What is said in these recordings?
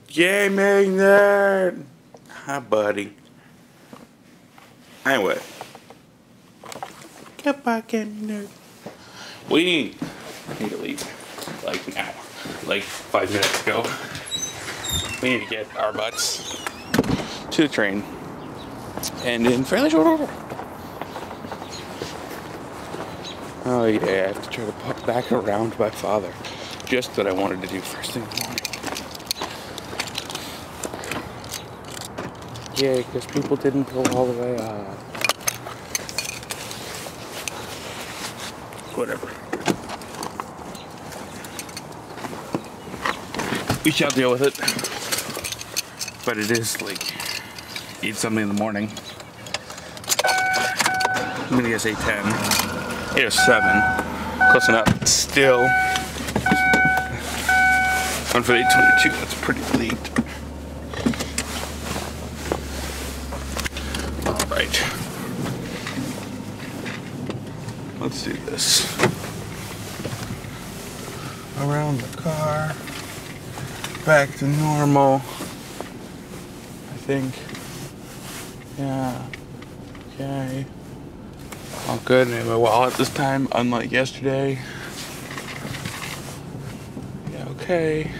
Gaming nerd! Hi, buddy. Anyway. Goodbye, gaming nerd. We need to leave. Like now. Like 5 minutes ago. We need to get our butts to the train. And in fairly short order. Oh yeah, I have to try to pop back around my father. Just that I wanted to do first thing in the morning. Yeah, because people didn't go all the way up. Whatever. We shall deal with it. But it is like, eat something in the morning. I'm gonna guess 8:10. 8 or 7. Close enough. Still. One for 8:22. That's pretty late. Alright. Let's do this. Around the car. Back to normal. I think. Yeah. Okay. All good. I have my wallet this time, unlike yesterday. Yeah, okay.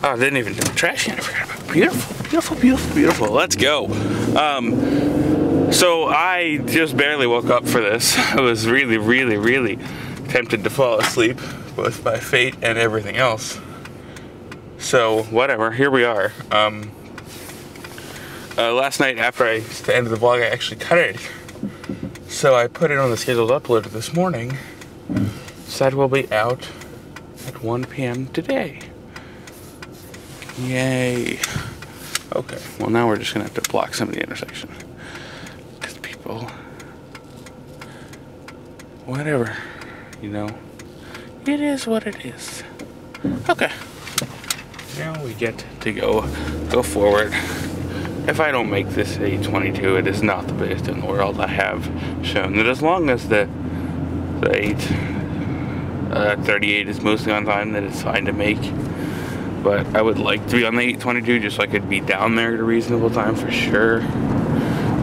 Oh, I didn't even do the trash can. I forgot about it. Beautiful, beautiful, beautiful, beautiful. Let's go. So I just barely woke up for this. I was really, really, really tempted to fall asleep, both by fate and everything else. So whatever. Here we are. Last night, after I ended the vlog, I actually cut it. So I put it on the scheduled upload this morning. Said we'll be out at 1 p.m. today. Yay. Okay, well now we're just gonna have to block some of the intersection. Because people, whatever, you know, it is what it is. Okay. Now we get to go forward. If I don't make this 8:22, it is not the biggest in the world. I have shown that as long as the 8:38 is mostly on time, that it's fine to make. But I would like to be on the 8:22 just so I could be down there at a reasonable time for sure.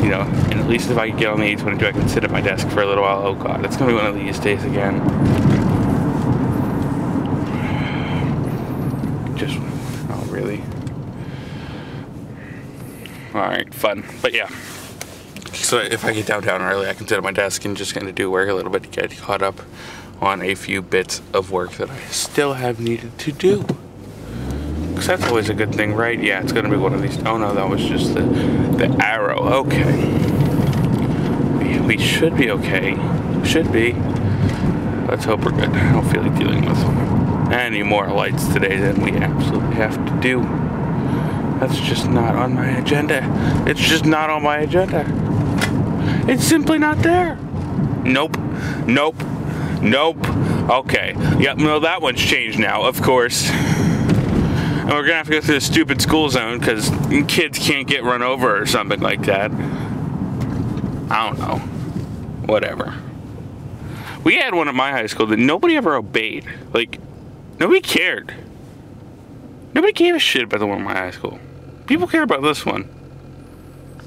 You know, and at least if I could get on the 8:22, I can sit at my desk for a little while. Oh god, it's gonna be one of these days again. Just, oh really? Alright, fun. But yeah. So if I get downtown early, I can sit at my desk and just kind of do work a little bit to get caught up on a few bits of work that I still have needed to do. Because that's always a good thing, right? Yeah, it's going to be one of these. Oh no, that was just the arrow. Okay. We should be okay. Should be. Let's hope we're good. I don't feel like dealing with any more lights today than we absolutely have to do. That's just not on my agenda. It's just not on my agenda. It's simply not there. Nope. Nope. Nope. Okay. Yep, no, that one's changed now, of course. And we're gonna have to go through the stupid school zone because kids can't get run over or something like that. I don't know. Whatever. We had one at my high school that nobody ever obeyed. Like, nobody cared. Nobody gave a shit about the one at my high school. People care about this one.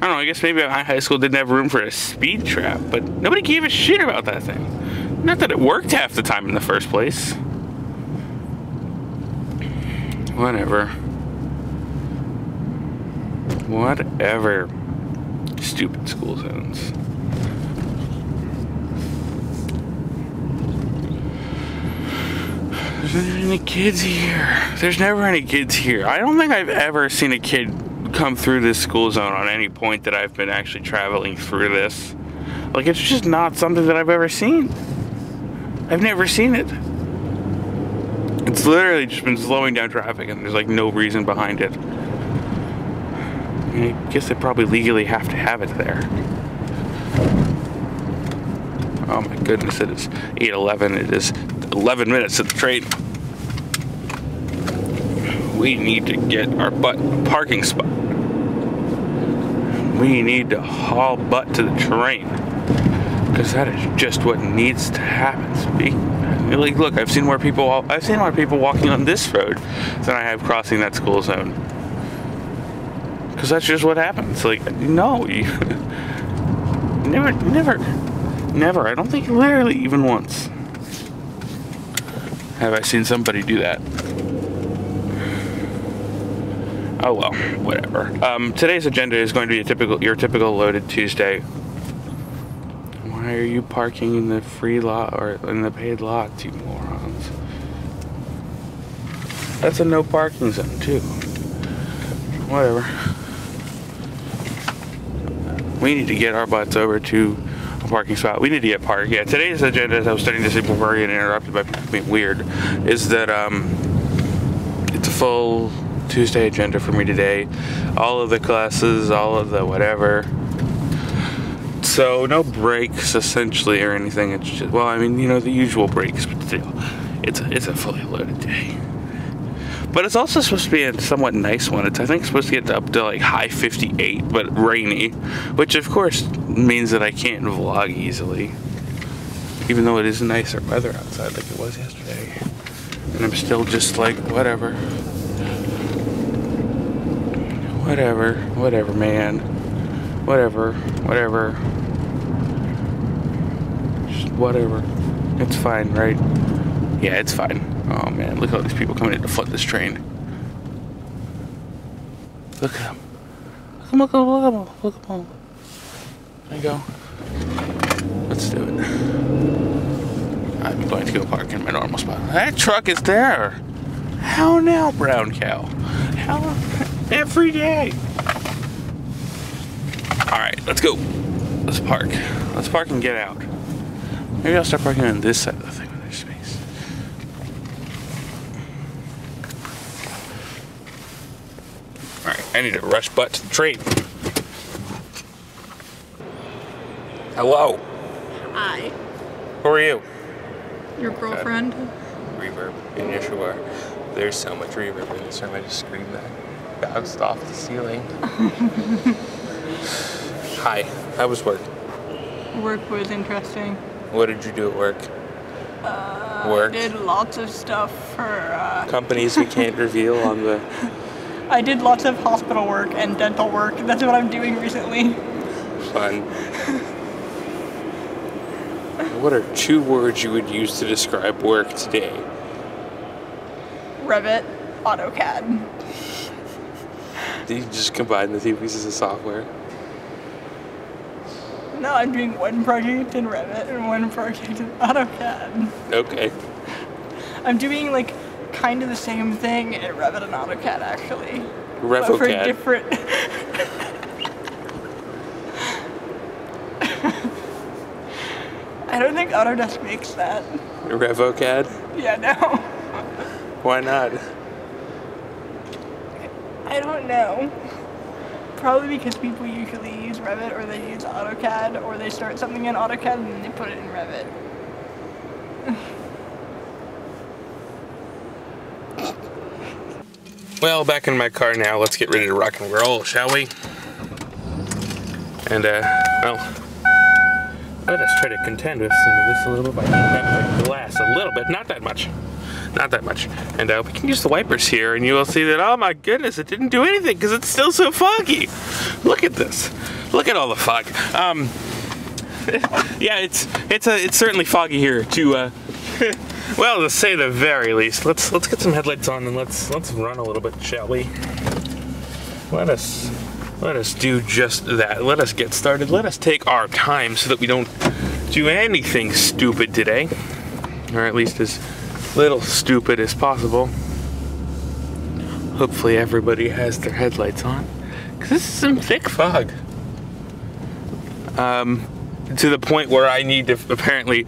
I don't know, I guess maybe my high school didn't have room for a speed trap, but nobody gave a shit about that thing. Not that it worked half the time in the first place. Whatever. Whatever. Stupid school zones. There's never any kids here. There's never any kids here. I don't think I've ever seen a kid come through this school zone on any point that I've been actually traveling through this. Like, it's just not something that I've ever seen. I've never seen it. It's literally just been slowing down traffic and there's like no reason behind it. I guess they probably legally have to have it there. Oh my goodness, it is 8:11. It is 11 minutes to the train. We need to get our butt a parking spot. We need to haul butt to the train. Because that is just what needs to happen. Like, look, I've seen more people walking on this road than I have crossing that school zone. Because that's just what happens. Like, no, you never. I don't think literally even once have I seen somebody do that. Oh well, whatever. Today's agenda is going to be your typical loaded Tuesday. Why are you parking in the free lot or in the paid lot, you morons? That's a no parking zone too. Whatever. We need to get our butts over to a parking spot. We need to get parked. Yeah, today's agenda, as I was starting to say before I get interrupted by people being weird, is that it's a full Tuesday agenda for me today. All of the classes, all of the whatever. So no breaks essentially or anything. It's just, well, I mean, you know, the usual breaks, but still, it's a fully loaded day. But it's also supposed to be a somewhat nice one. It's, I think, supposed to get up to like high 58, but rainy, which of course means that I can't vlog easily, even though it is nicer weather outside like it was yesterday. And I'm still just like, whatever, man, whatever, just whatever. It's fine, right? Yeah, it's fine. Oh man, look at all these people coming in to flood this train. Look at them. Look at them. There you go. Let's do it. I'm going to go park in my normal spot. That truck is there. How now, brown cow? How? Every day. Alright, let's go. Let's park. Let's park and get out. Maybe I'll start parking on this side of the thing when there's space. Alright, I need to rush butt to the train. Hello. Hi. Who are you? Your girlfriend? Reverb. And yes, you are. There's so much reverb in this room. I just screamed that. Bounced off the ceiling. Hi. How was work? Work was interesting. What did you do at work? Work? I did lots of stuff for, companies we can't reveal on the... I did lots of hospital work and dental work. That's what I'm doing recently. Fun. What are 2 words you would use to describe work today? Revit, AutoCAD. Did you just combine the 2 pieces of software? No, I'm doing one project in Revit and one project in AutoCAD. Okay. I'm doing like kind of the same thing in Revit and AutoCAD actually. RevoCAD. But for different... I don't think Autodesk makes that. RevoCAD? Yeah, no. Why not? I don't know. Probably because people usually use Revit or they use AutoCAD or they start something in AutoCAD and then they put it in Revit. Well, back in my car now. Let's get ready to rock and roll, shall we? And, well, let us try to contend with some of this a little bit by heating up the glass a little bit. Not that much. Not that much. And we can use the wipers here, and you will see that, oh my goodness, it didn't do anything because it's still so foggy. Look at this. Look at all the fog. Yeah, it's certainly foggy here too. Well, to say the very least. Let's get some headlights on and let's run a little bit, shall we? Let us do just that. Let us get started. Let us take our time so that we don't do anything stupid today, or at least as little stupid as possible. Hopefully everybody has their headlights on, because this is some thick fog. To the point where I need to apparently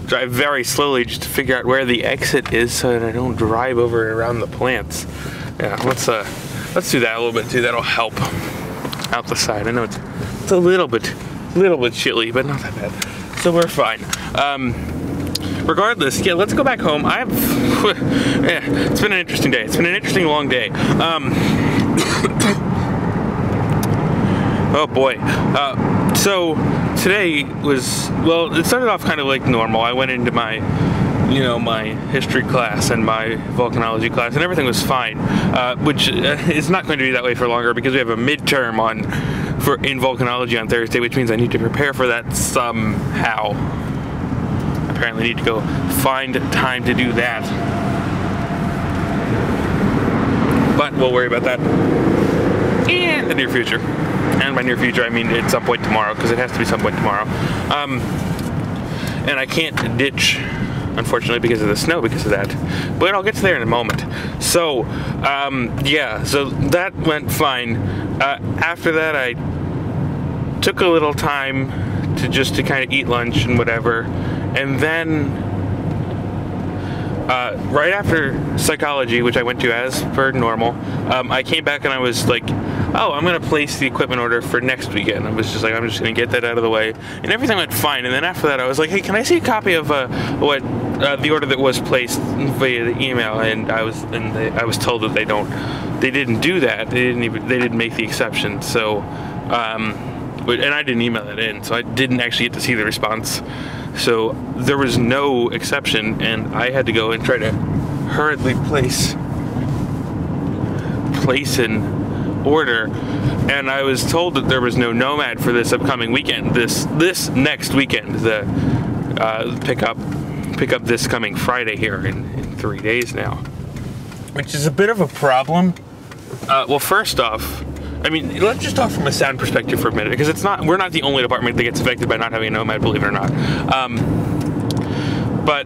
drive very slowly just to figure out where the exit is so that I don't drive over and around the plants. Yeah, let's do that a little bit too. That'll help out the side. I know it's a little bit chilly, but not that bad. So we're fine. Regardless, yeah, let's go back home. Yeah, it's been an interesting day. It's been an interesting long day. Oh boy. So today was, well, it started off kind of like normal. I went into my you know, my history class and my volcanology class, and everything was fine, which is not going to be that way for longer because we have a midterm in volcanology on Thursday, which means I need to prepare for that somehow. Apparently need to go find time to do that. But we'll worry about that in the near future. And by near future, I mean at some point tomorrow, because it has to be some point tomorrow. And I can't ditch, unfortunately, because of the snow, because of that. But I'll get to there in a moment. So, yeah, so that went fine. After that, I took a little time to kind of eat lunch and whatever. And then, right after psychology, which I went to as per normal, I came back and I was like, oh, I'm going to place the equipment order for next weekend. I was just like, I'm just going to get that out of the way. And everything went fine. And then after that, I was like, hey, can I see a copy of the order that was placed via the email? And I was told that they didn't do that. They didn't make the exception. So, and I didn't email that in, so I didn't actually get to see the response. So there was no exception, and I had to go and try to hurriedly place an order. And I was told that there was no Nomad for this upcoming weekend. This next weekend, the pick up this coming Friday here in 3 days now, which is a bit of a problem. Well, first off, I mean, let's just talk from a sound perspective for a minute, because we're not the only department that gets affected by not having a Nomad, believe it or not. But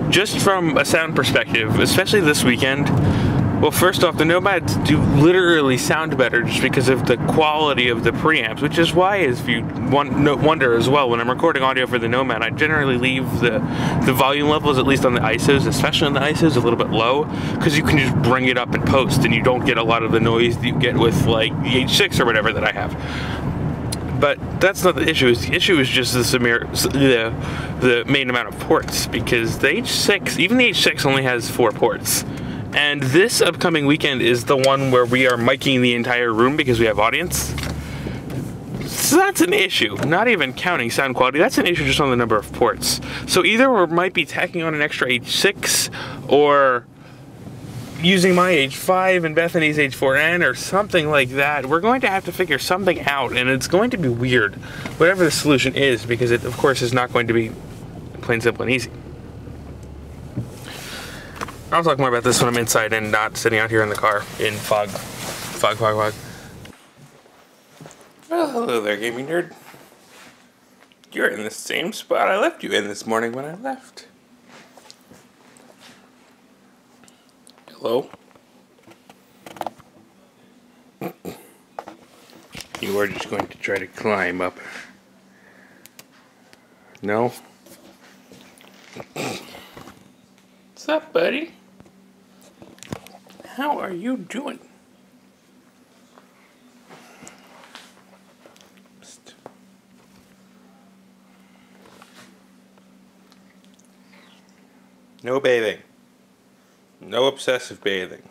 just from a sound perspective, especially this weekend, well, first off, the Nomads do literally sound better just because of the quality of the preamps, which is why, if you wonder as well, when I'm recording audio for the Nomad, I generally leave the volume levels, at least on the ISOs, especially on the ISOs, a little bit low, because you can just bring it up in post, and you don't get a lot of the noise that you get with, like, the H6 or whatever that I have. But that's not the issue. The issue is just the main amount of ports, because the H6, even the H6 only has 4 ports. And this upcoming weekend is the one where we are miking the entire room because we have audience. So that's an issue, not even counting sound quality. That's an issue just on the number of ports. So either we might be tacking on an extra H6 or using my H5 and Bethany's H4n or something like that. We're going to have to figure something out, and it's going to be weird, whatever the solution is, because it, of course, is not going to be plain, simple, and easy. I'll talk more about this when I'm inside and not sitting out here in the car in fog. Well, hello there, gaming nerd. You're in the same spot I left you in this morning when I left. Hello? You are just going to try to climb up. No? What's up, buddy? How are you doing? Psst. No bathing. No obsessive bathing.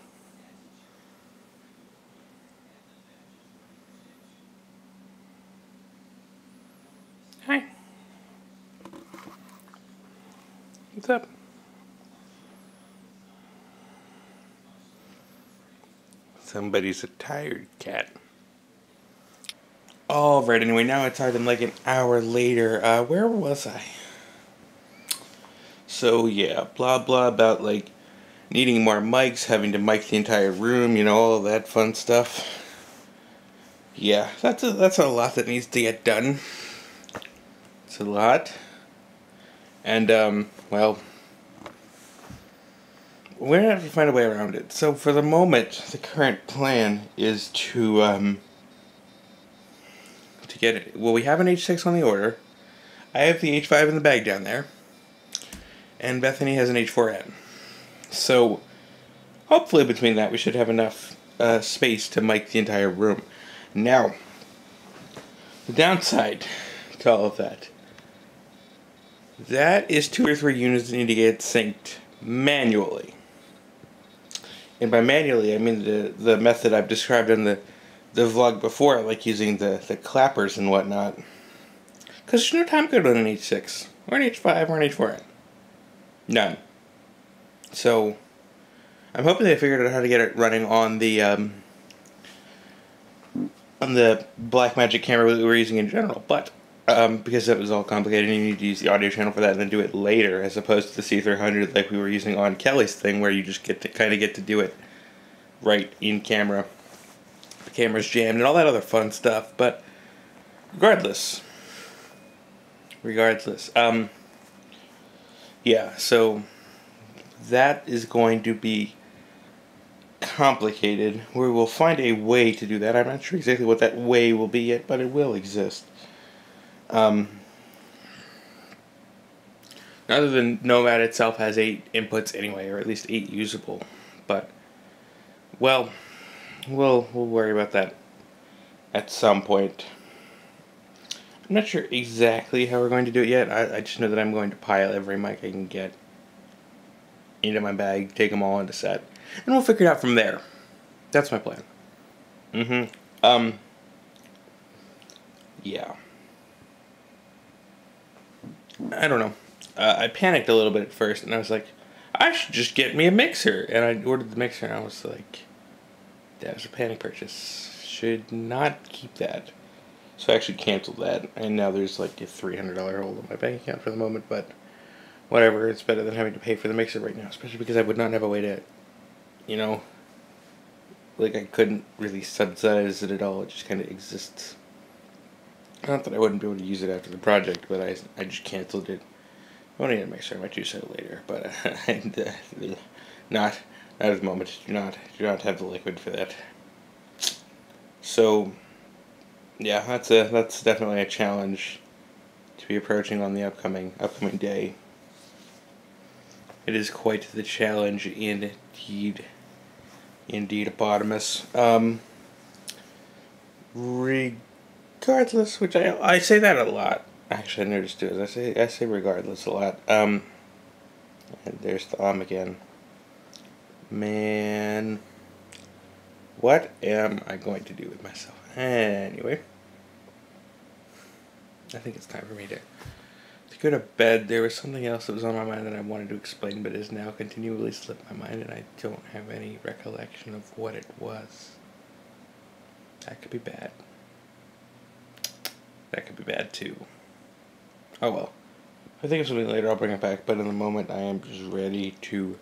Hi. What's up? Somebody's a tired cat. Alright, anyway, now it's time like an hour later. Where was I? So, yeah, blah blah about, like, needing more mics, having to mic the entire room, you know, all that fun stuff. Yeah, that's a lot that needs to get done. It's a lot. And, well, we're gonna have to find a way around it. So for the moment, the current plan is to get it. Well, we have an H6 on the order. I have the H5 in the bag down there. And Bethany has an H4n. So hopefully between that we should have enough space to mic the entire room. Now, the downside to all of that. That is 2 or 3 units that need to get synced manually. And by manually, I mean the method I've described in the vlog before, like using the clappers and whatnot. Because there's no time code on an H6, or an H5, or an H4n. None. So, I'm hoping they figured out how to get it running on the Blackmagic camera that we were using in general, but because that was all complicated, you need to use the audio channel for that and then do it later, as opposed to the C300 like we were using on Kelly's thing, where you just get to do it right in camera. The camera's jammed and all that other fun stuff, but regardless, yeah, so that is going to be complicated. We will find a way to do that. I'm not sure exactly what that way will be yet, but it will exist. Other than Nomad itself has 8 inputs anyway, or at least 8 usable, but, well, we'll worry about that at some point. I'm not sure exactly how we're going to do it yet. I just know that I'm going to pile every mic I can get into my bag, take them all into set, and we'll figure it out from there. That's my plan. Yeah. I don't know. I panicked a little bit at first, and I was like, I should just get me a mixer. And I ordered the mixer, and I was like, that was a panic purchase. Should not keep that. So I actually canceled that, and now there's like a $300 hold on my bank account for the moment, but whatever, it's better than having to pay for the mixer right now, especially because I would not have a way to, you know, like I couldn't really subsidize it at all. It just kind of exists. Not that I wouldn't be able to use it after the project, but I just canceled it. I want to get a mixer. I might do so later, but not at the moment. Do not have the liquid for that. So, yeah, that's definitely a challenge to be approaching on the upcoming day. It is quite the challenge indeed, Eponymous. Regardless, which I say that a lot. Actually, I noticed too. I say regardless a lot. And there's the again. Man, what am I going to do with myself? Anyway, I think it's time for me to go to bed. There was something else that was on my mind that I wanted to explain, but has now continually slipped my mind, and I don't have any recollection of what it was. That could be bad. That could be bad too. Oh well. If I think of something later, I'll bring it back, but in the moment I am just ready to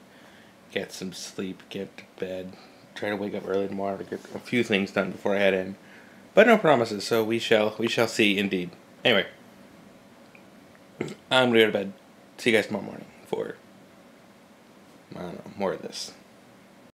get some sleep, get to bed, try to wake up early tomorrow to get a few things done before I head in. But no promises, so we shall see indeed. Anyway, I'm gonna go to bed. See you guys tomorrow morning for, I don't know, more of this.